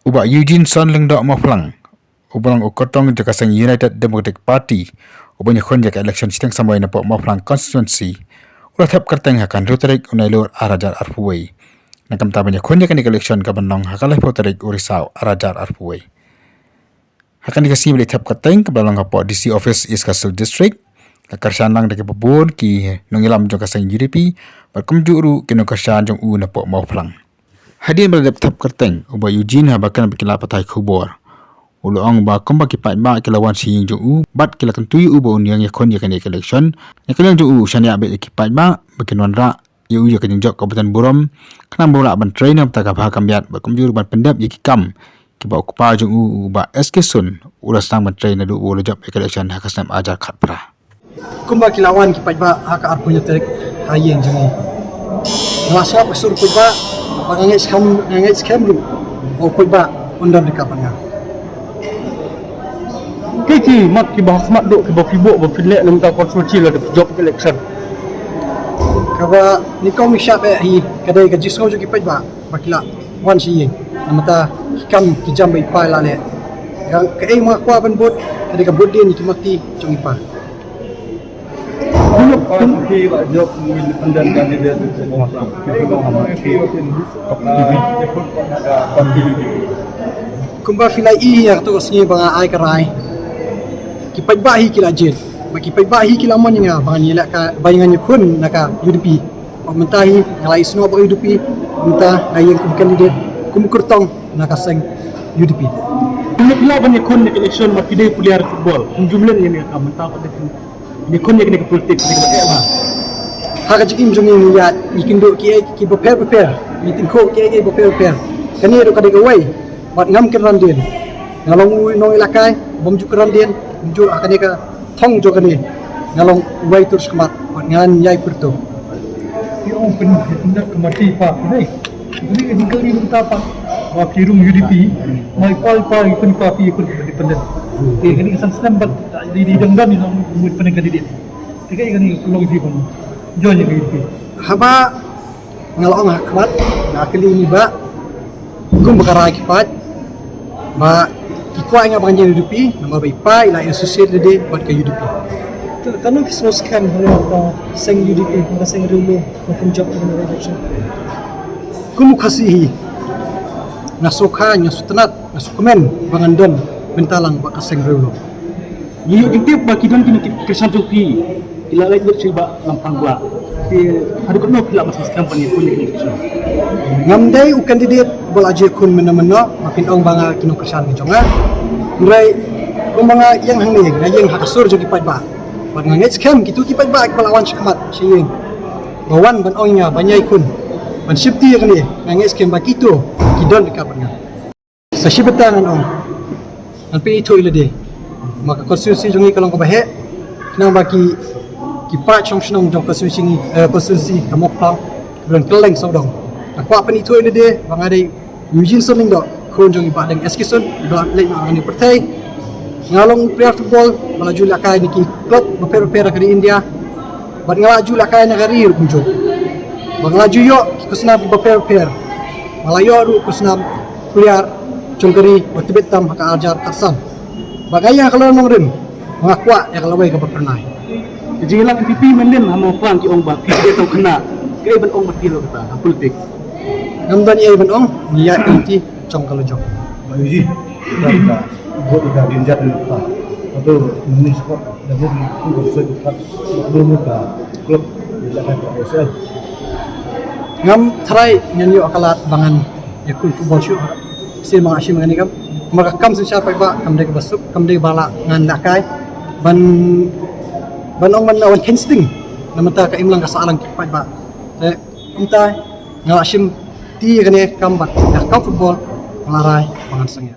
Ubah Eugeneson lengdok maflang. Ubang ukotong jakasang United Democratic Party. Ubahnya konjak election siteng sampai napok maflang constituency. Ulah Thep Kyrteng akan rutarik unailur arajar arpuway. Nakam tabanya konjak ni election kabanong hakalai potarik urisau arajar arpuway. Hakan dikasih beli Thep Kyrteng kebalang kapok DC Office East Castle District. Lakarsan lang dake pebun ki nongilam jakasang UDP. Berkumjuru ki nongkarsan jong napok maflang. Hadiah berdebat Thep Kyrteng, ubah Eugene habakan berkila patai kubur. Uluang ba komba ki Paidbah kilawan si jong bat kila kentui ubah uniang yakon yakan election. Yakan jong Shaniah be ki Paidbah berkenwan ra yu yakan jok kabupaten Burom kenang bola ban trainer taka bah kambiat berkumjur ban pendap yaki kam ki ba okupa jong ba Eugeneson ulas nang ban trainer du bola job election hakasnam ajar khatpra. Komba kilawan ki Paidbah haka arpunya terik hayeng jong. Ngasap sur Paidbah Pangangai scam lu, o Paidbah undang dekapnya. Kiki mat ki bahas mat dok ki bafibok bafilek nam ta konsulsi la job election. Kaba ni kau misap hi kadai gaji sau jo ki Paidbah bakila wan si namata kam ki jam bai pai la le. Yang ke ma kwa ban bot kadai ka bodin ki mati jong ipa. Untuk kunci job independen kandidat Kumba filai yang tu sini banga ai karai. Ki Paidbah hi kila jen. Bagi Paidbah hi kila man nga banga ni la ka bayangan kun naka UDP. Pementahi ngalai semua ba UDP, minta ayang kum kandidat kum kurtong naka seng UDP. Ini pula banyak kun election makide puliar football. Jumlah ni ka mentah pada ni kon ni ke politik ni ke apa haka jikim jong ni ya ikin do ki prepare meeting ko ki prepare kani do kadai gawai bat ngam ke randin ngalong no ilakai bom ju randin ju akane ka thong jo kani ngalong wai tur skmat bat ngan yai perto yo pen hendak kemati pa ni ini kali minta pa wa kirum UDP mai pal pa ikun pa pi ikun independen kini kesan senam bat di dendam ni mui peneng kandidat tiga kali kelong di pun join ni UDP haba ngalong akmat nakali ni ba kum bakara ki pat ba ki kwa nga bangan UDP nama bai pa ila associate de bat ke UDP tanong kisoskan ho seng UDP na seng rulo makin job na election kum khasihi nasukha nyasutanat nasukumen bangandon bentalang ba kaseng rulo ni intip ba kidon kini kesan tuki ila lain ber siba lampang gua ti hadu kono kila mas company pun ni ngamdai u kandidat bolaje kun mena-mena makin ong banga kino kesan ni jonga ngrai ong banga yang hang ni ngayeng hakasur jo ki Paidbah ban ngai scam gitu ki Paidbah palawan skmat siyeng bawan ban ong nya banyai kun ban safety yang ni ngai scam ba kito kidon dekapnya sa sibetangan ong alpi itu ilade maka konstitusi jongi kalong kabahe nang baki kipa chong snong jong konstitusi kamok pang bulan keleng saudong aku apa ni tu ilade bangadai Eugeneson ning do kon jongi ba deng Eugeneson do lek nang ni partai ngalong player football melaju lakai ni ki klub bapera ke India bat ngalaju lakai negari kunjo banglaju yo ki kusna bapera malayo ru kusna player chongkari watibet tam haka ajar kasan bagaya kalau nongrim mengakwa ya kalau baik pernah jadi lah TV menden hamo pang ki ong ba ki dia tau kena kai ban ong mati lo kata politik ngamdan ia ban ong niat inti chong kalau jong Yuji dan buat ida dinjat ni ta atau ni sport dan ni bersuai dekat belum ka klub dilakukan OSL ngam try nyanyo akalat bangan yakun football show si mga asim ngani kam makakam sin siya Paidbah kam de basuk kam de bala ngan lakai ban ong man awan insting namata ka imlang kasalang ki Paidbah te kumta ngala asim ti kani kam bat ya kam football malarai bangan sangya